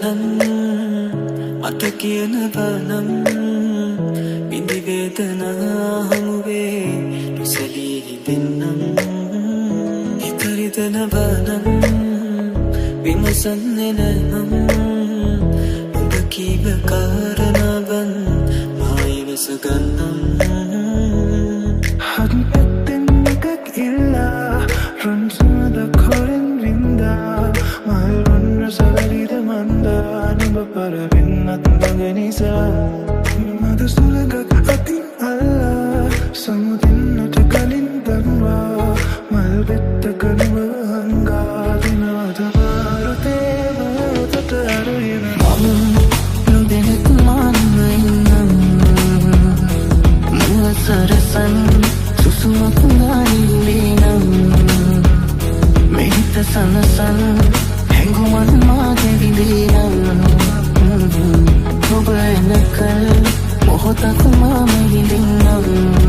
නම් මට කියනවා නම් බිඳි වේදනා හමුවේ නොසැලී හිතෙන්නම් හිතරිතනවා නම් විමසන්නේ නැනම් ඔබ කීව කාරණාවන් මා ඉවස ගන්නම් හරි පැත්තෙන් එකක් ඉල්ලා රන්සාද කොරෙන් වින්දා මල් රන් රසවලිද මන්දා නුඹ පරවෙන්නත් මග නිසා මද සුළඟක් අතින් අල්ලා සමුදින්නට කලින් දන්වා මල් වෙත්තක නුඹ හංගා දිනවද වාරතේ වතට අරුයන නොදෙනෙත් මානව ඉන්නම් මුව සරසන් සුසුමක් නානිල්ලීනම් මෙහිත සනසන් හැඟුමන් මාගේ විඳීනම් ඔබ එනකල් මොහොතක් මාම විඳින්නම්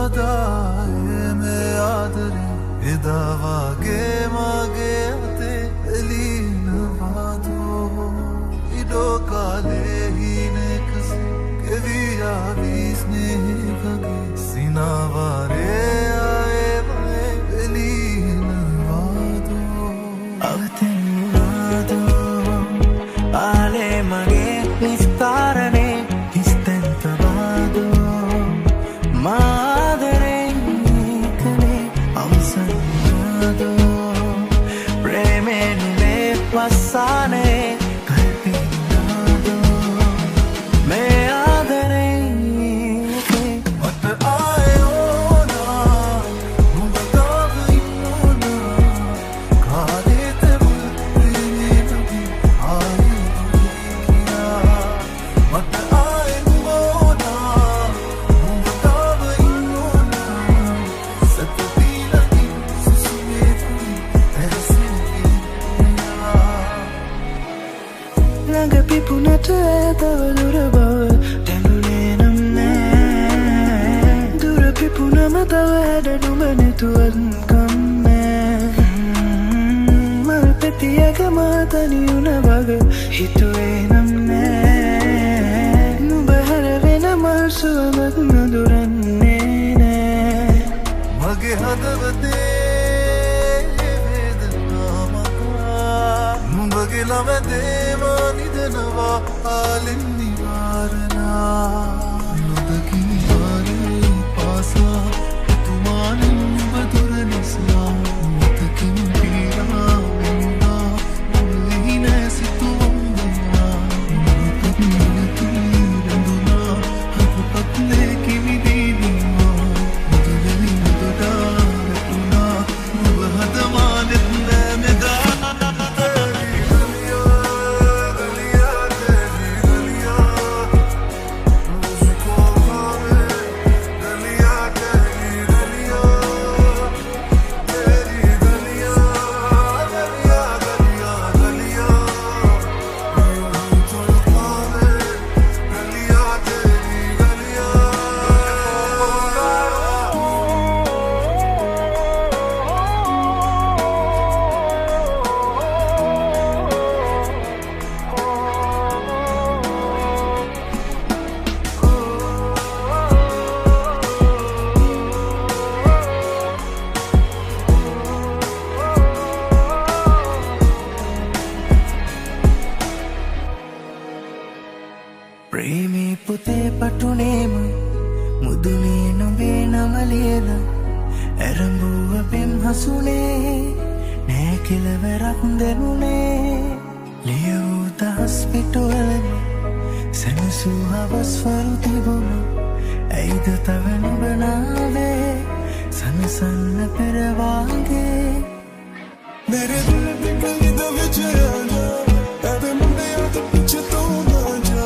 සදාය මේ ආදරේ එදාවාගේ මගේ අතේ එලිනවාදෝ ඉඩෝ කාලේ හිනෙකසේ කෙවියාවී ස්නේහකගේ සිනාවාරේ ආයේ එලිනවාදෝ අවතෙන්වාදෝ ආලේ මගේ නිස්තාරනේ හිස්තැන්තවාදෝ මාදරේ කනේ අවසන්වාදෝ ප්‍රේමෙනුමේ වස්සානේ කල්පිනාදෝ මේ ආදරේ මට ආයෝනා මුඹතාව ඉන්නෝනා කාලේ තෙරුල් ප්‍රේමෙනුගේ ආයෝනා මට ආයෝනා මුඹතාව ඉන්නෝනා සතපීලකි සුසුමේතුනි ඇසිනා ළඟ පිපුණට තව දුර බව දැනුනේ නම් නෑ දුර පිපුණම තව හැඩ නුඹ නැතුවත් කම්මෑ මල් පෙතියක මාතනි වුණ වග හිතුවේ නම් නෑ නුඹ හැර වෙන මල් සුවඳක් නොදුරන්නේ නෑ මගේ හදවතේ වේදනාමකා නුඹගේ ළමැදේ මා නිදනවා ආලෙන් නිවාරණා නොදකින් වාරේ පාසා එතුමානෙන් නුඹ දුර නිසා මතකින් පීරා වෙනවා මුලෙහි නෑ සිතුවම්බුනා මුලපත් නිලතුී රැඳුනා හදපත් ලේකිමි දීනවා මුදලෙලි මුදඩා රැටුනා නුඹ හදමානෙත් නෑ මෙදා ප්‍රේමී පුතේ පටුනේම මුදුනේ නොබේ නමලියද ඇරඹුව පෙම් හසුනේ නෑ කෙලවරක් දැනුනේ ලියවූ දහස් පිටුවලම සැනසූ හවස්වරු තිබුම ඇයිද තව නුඹනාවේ සනසන්න පෙරවාගේ मेरे दिल पे कहीं दबे जाना ऐवे मुंडे याद पीछे तो ना जा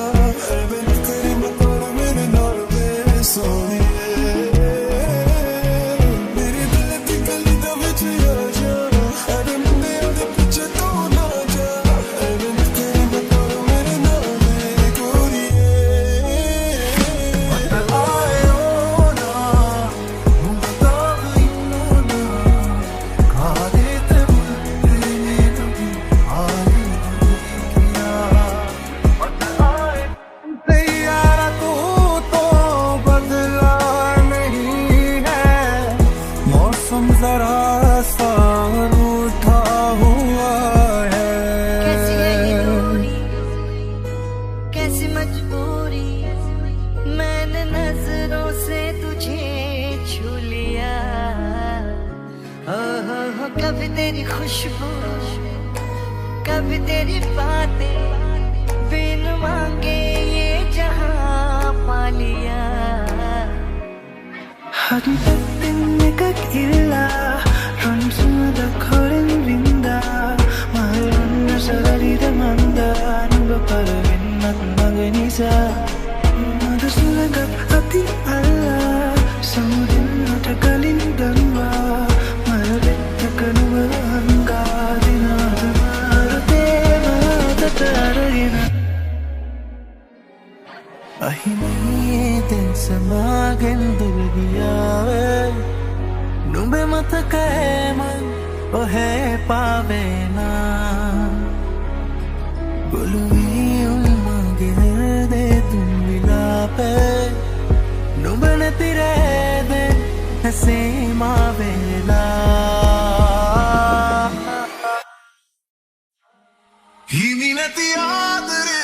ऐवे निकरी मत पड़ मेरे नाल मेरे सोनिए मेरे दिल पे कहीं दबे जाना ऐवे मुंडे याद पीछे तो ना जा ऐवे निकरी मत पड़ मेरे नाल मेरे गोरिए मत आयो ना मुंबताव इन्नोना खादे जरा सा रूठा हुआ है कैसी है ये दूरी कैसी मजबूरी मैंने नजरों से तुझे छू लिया हो कभी तेरी खुशबू कभी तेरी बातें बिन मांगे ये जहां पा लिया Hadi එකක් ඉල්ලා රන් සුවඳ කොරෙන් වින්දා මහරන්න සරරිද මන්දා නුඹ පරවෙන්නත් මග නිසා මද සුළඟක් අති අල්ලා සමුදින්නට කලින් දන්වා මල් වෙත්තක නුඹ හංගා දිනාද මාරතේ මාතට අරගෙන අහිමි දැන් සමාගෙන් දුර ගියාවේ නුඹ මතකයම ඔහේ පාවෙනා ගොළුවී උල්මගේ හෘදේ තුන් විලාපේ නුඹ නැතිරේද හැසීමා වෙලා හිමි නැති ආදරයක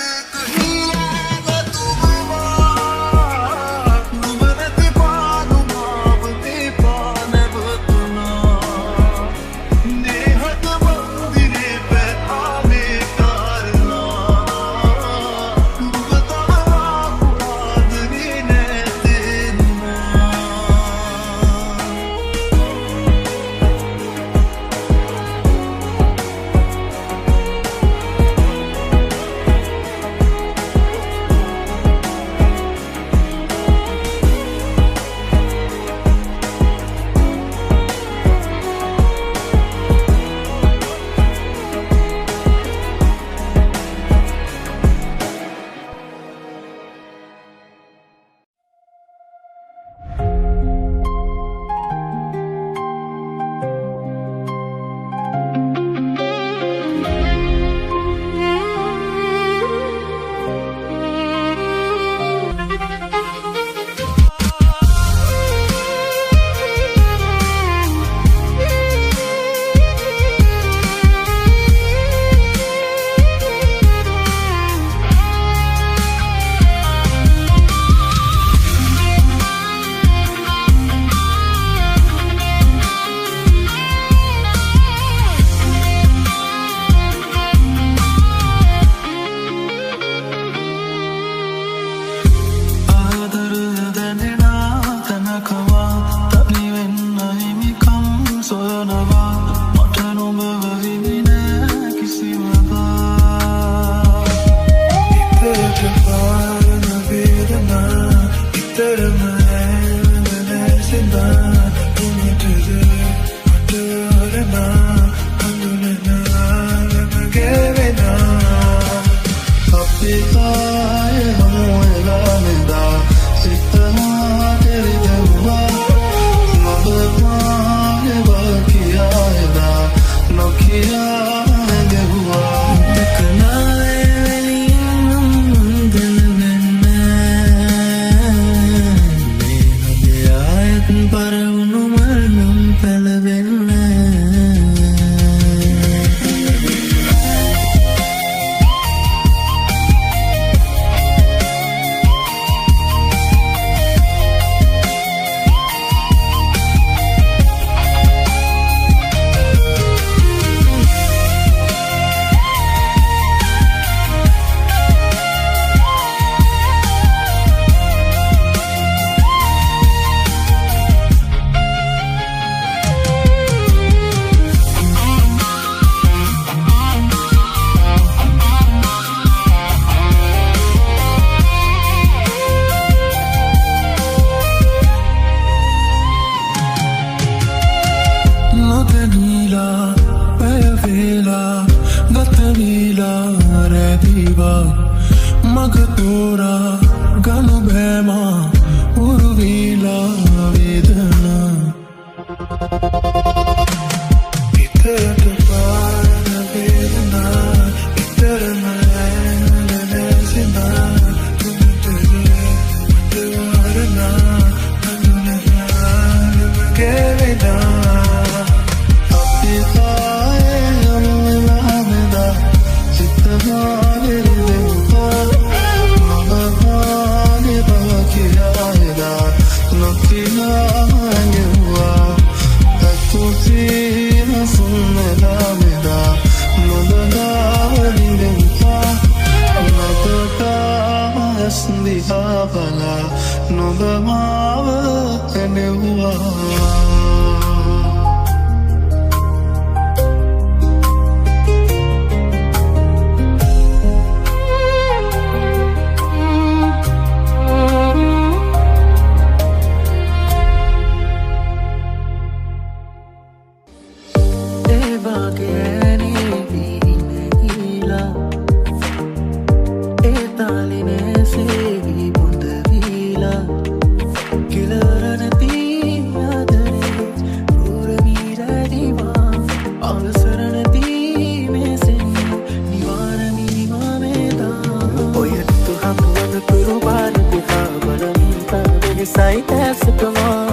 Sai essa cama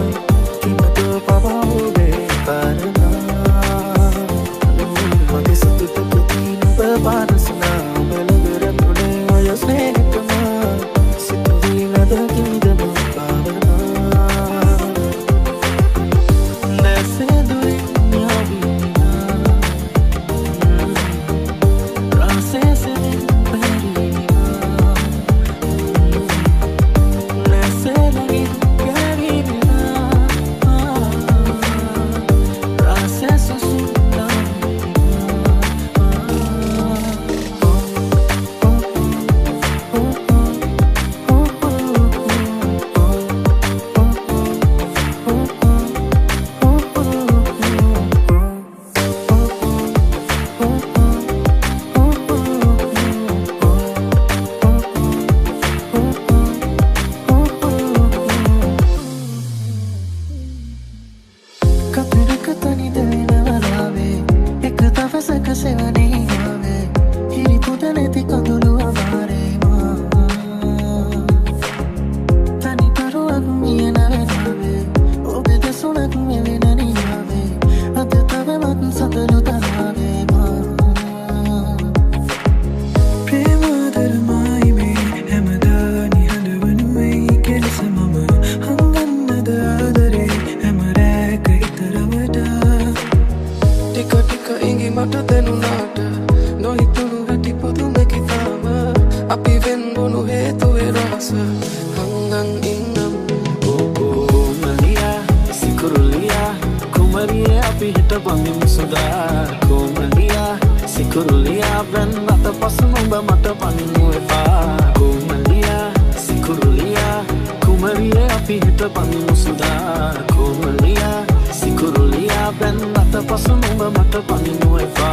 que matou para o bem para Mage satu tukati berbada senang Belagara tune ayas nekama Situ vinada kinda mabana Nese duri nyabina Rase se perina Nese lagi karina Rase susunda Katani dena varave ek tafas ka sevani ave hiri putane ti kadulu amare ma tani karu agmiye nave nave obe de sunak mele nani ave ate tave mat sadalu tanave ma prema dharmai me hamadani handavanu ei kelsa mama hangannada adare hamaraka itaravada tika tika ingi mata denunata no hitunu hati pudume kitama api vendunu hetu erasa hangan innam oh malia sikurulia kumaria api hita bangi musuda kumalia sikurulia ben mata pasumba mata bangi muepa kumalia sikurulia kumaria api hita bangi musuda kumalia sikurulia ben mata pasumba mata bangi muepa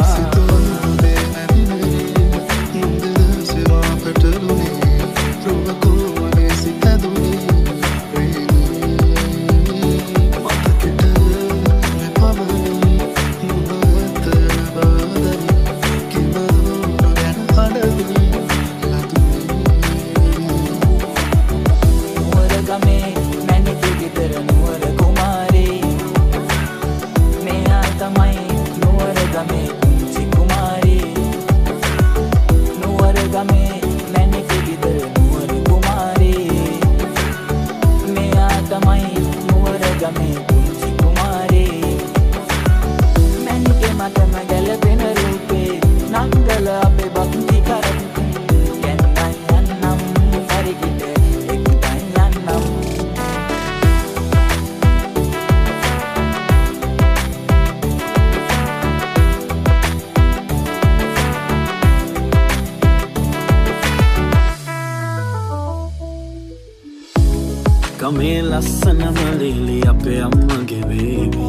Kame lassana malili ape ammage baby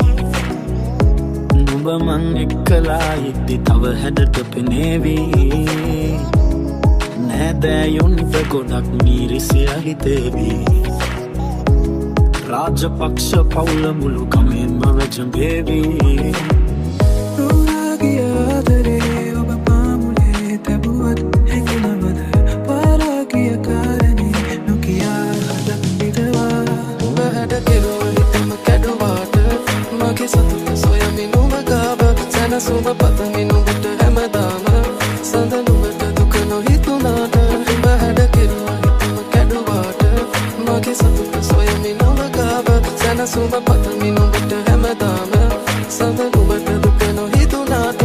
Nuba man ekkala itti tawa hadata penevi Nෑදෑයොන්ට ගොඩක් මීරිසිය හිතේවි රාජපක්ෂ පවුල මුළු කමෙන්ම වැජඹේවි නුරාගිය ආදරේ ඔබ පාමුලේ තැබුවත් හැඟෙනවද පාරාගිය කාරණේ නොකියා හදක් විදවා ඔබ හැඩ කෙරුව හිතම කැඩුවාට මගේ සතුට සොයමින් ඔබ ගාව සැනසුම පතමින් ඔබට හැමදාම සඳ නුඹට දුක නොහිතුනාට ඔබ හැඩ කෙරුව හිතම කැඩුවාට මගේ සතුට සොයමින් ඔබ ගාව සැනසුම පතමින් ඔබට හැමදාම සඳ නුඹට දුක නොහිතුනාට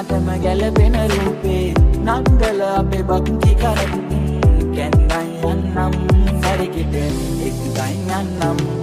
දෙනාටම ගැලපෙන රූපේ නන්දල අපේ බක්ති කරන්නේ කැන්දයි යන්නම් සැරකිට එක්දයි යන්නම්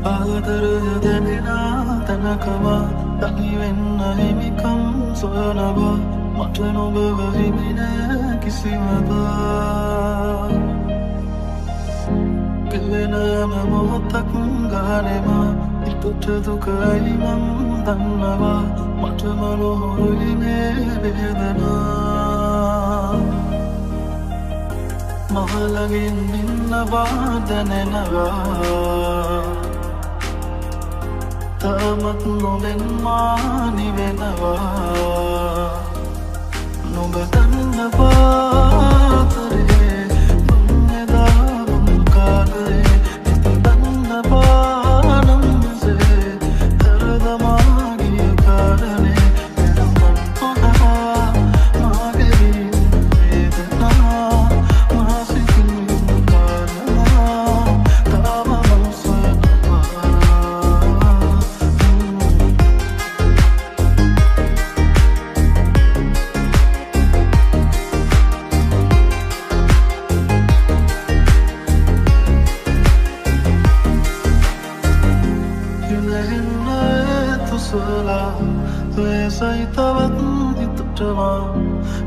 ආදරය දැනෙනා තැනකම තනි වෙන්න හිමිකම් සොයනවා මට නොබව හිමි නෑ කිසිවද පිවෙනම මොහොතක් ගානෙමා ඉතුට දුකයි මං දන්නවා මටම නොහොයි මේ වේදනා මහලගින් ඉන්නවා දැනෙනවා තාමත් නොවෙන්මා නිවෙනවා නොබ දන්නවා තරේ දුන්නේදා බුල්කාදේ ඉති දන්නවා නම්සේ තරදමාගිය කාරණේ එරුමන් පොඩා මාගෙවී වේදනා මාසිකින් කාරණා තාම මංසනවා Saya tawat ditutama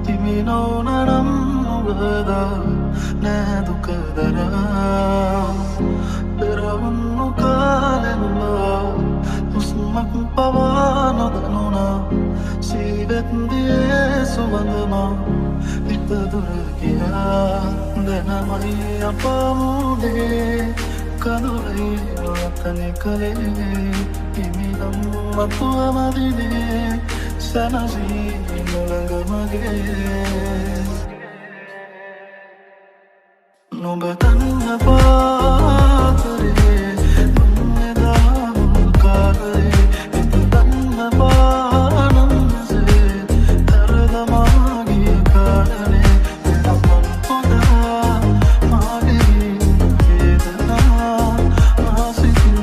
Timino naram nugada Nadu kadara Peravunnu kalenula Usmak pavana danuna Sivet diye suvandama Dittaduragiya Denamai apamude Kadurai vatani kale Imidam matuwa madine Sanasi mulangamage Nubatan napatare Nunneda mulkare Itudan napanamse Taradamagi karane Edaman poda Magiri vedana Masikin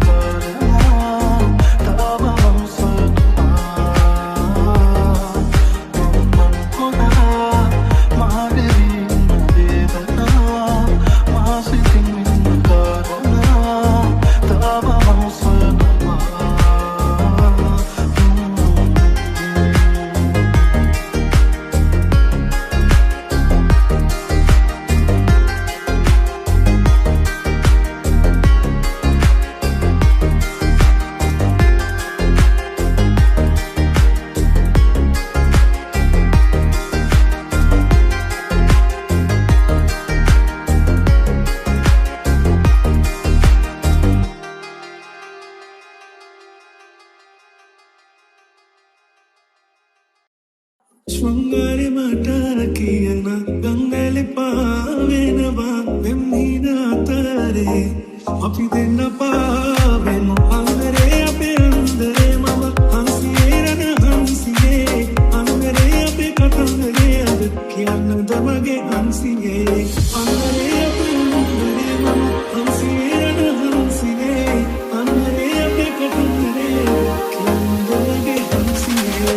karana Tabam satma Numan poda Magiri vedana Masikin karana Tabam satma Swangare matara kiyana gangale pavenava vemmina tare api denna pavenu angare ape andare mama hansiyerana hansiye angare ape katangare ad kiyanna damage hansiye angare ape andare mama hansiyerana hansiye angare ape katangare ad kiyanna damage hansiye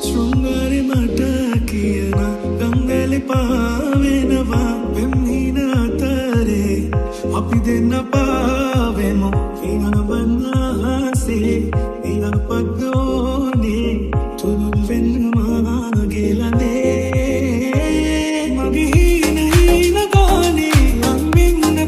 Swangare mata kiyana gangale pavenava vemmina tare api denna pavemo ingana banase ingana padone tulul venma gelane mage hina hina gane angminna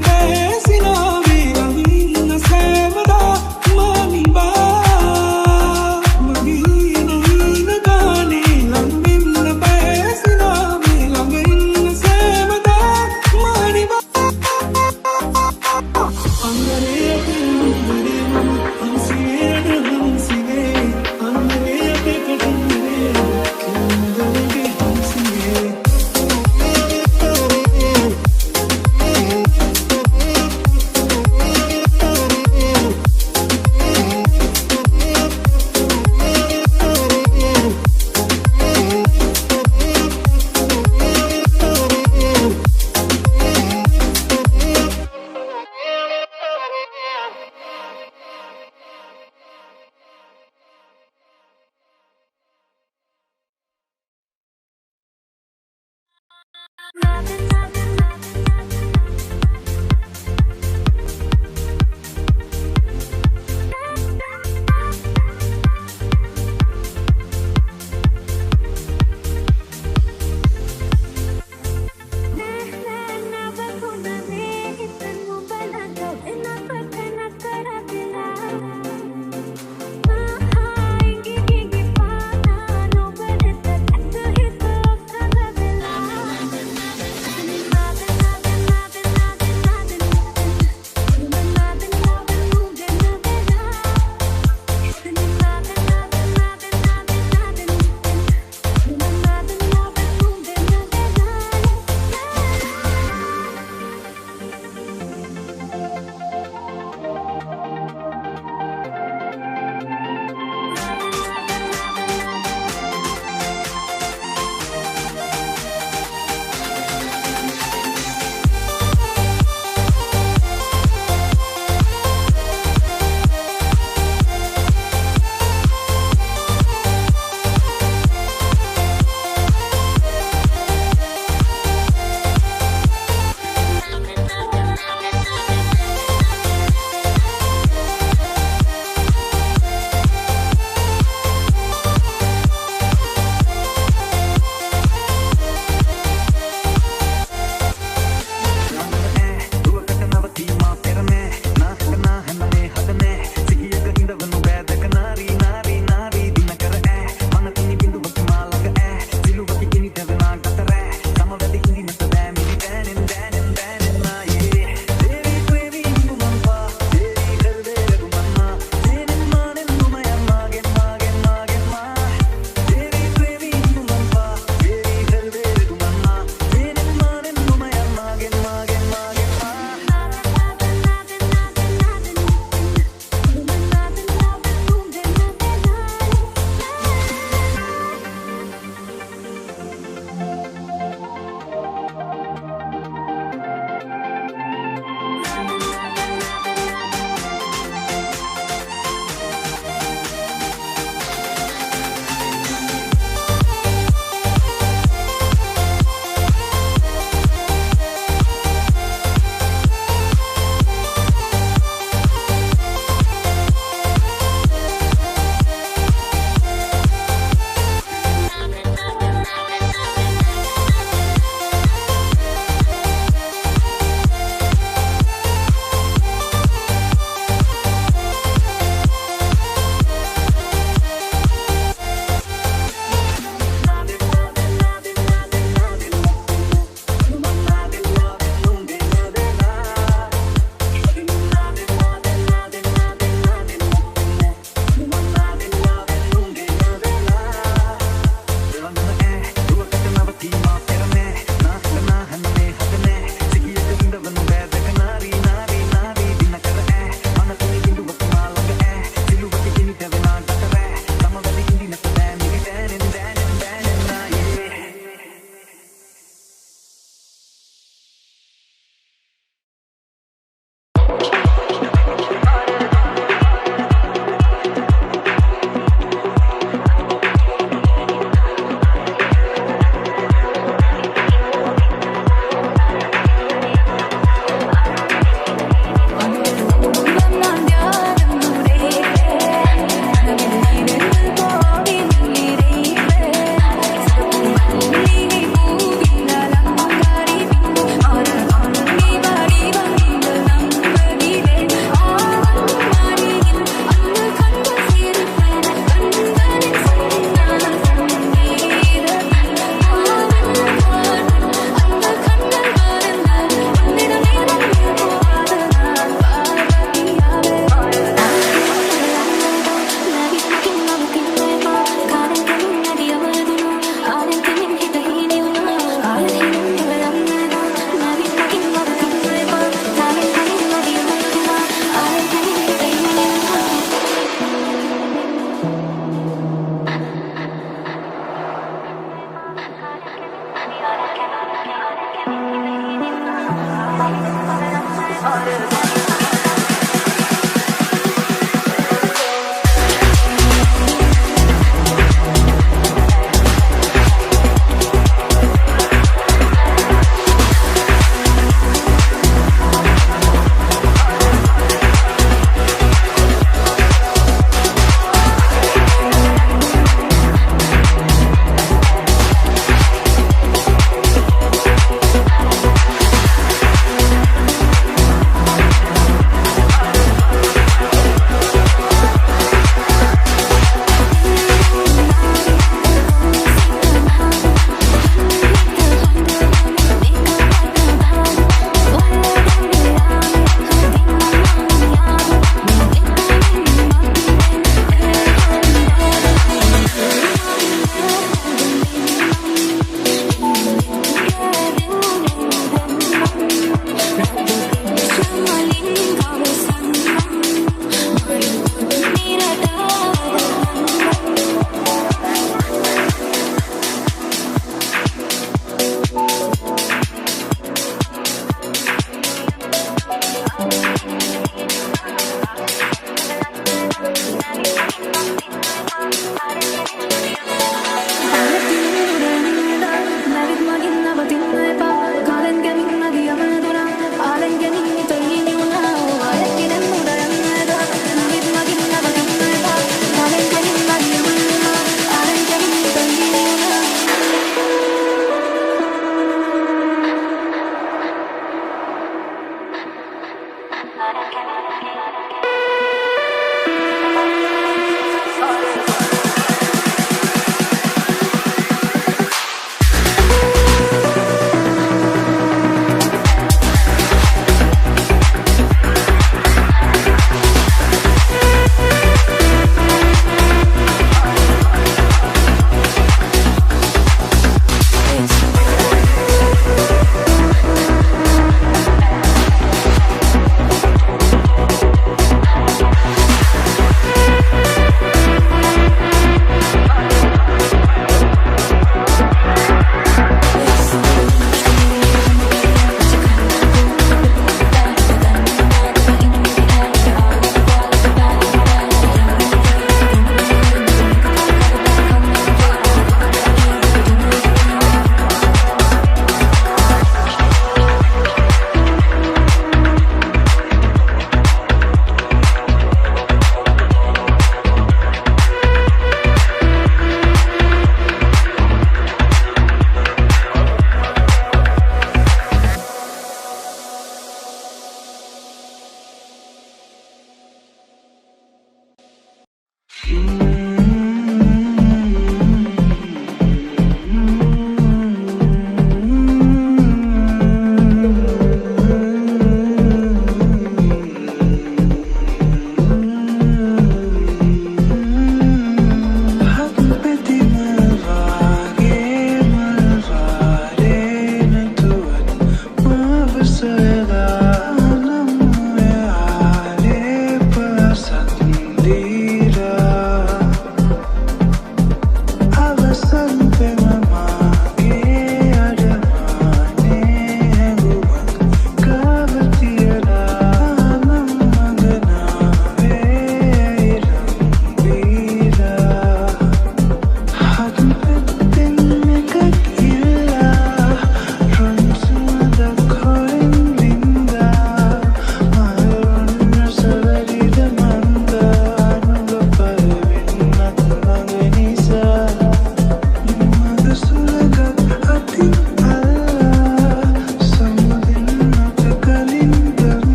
Can I